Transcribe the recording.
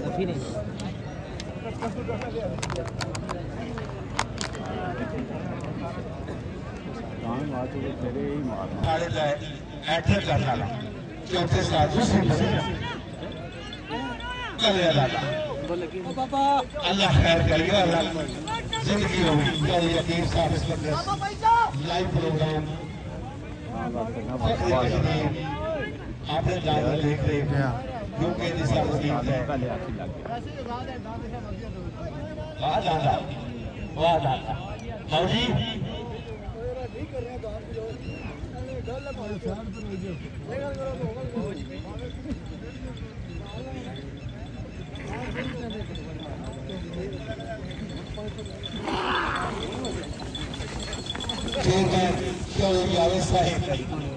सफी नहीं एंटर करना चौथे साल दूसरी अल्लाह खैर करिए। अल्लाह जिंदगी होगी कल यकीन साहब इस वक्त लाइव प्रोग्राम आपने ज्यादा देख रहे हैं क्योंकि निशा मुदीन है। वाह दादा वाह दादा मौजी चेयरमैन जावेद साहिब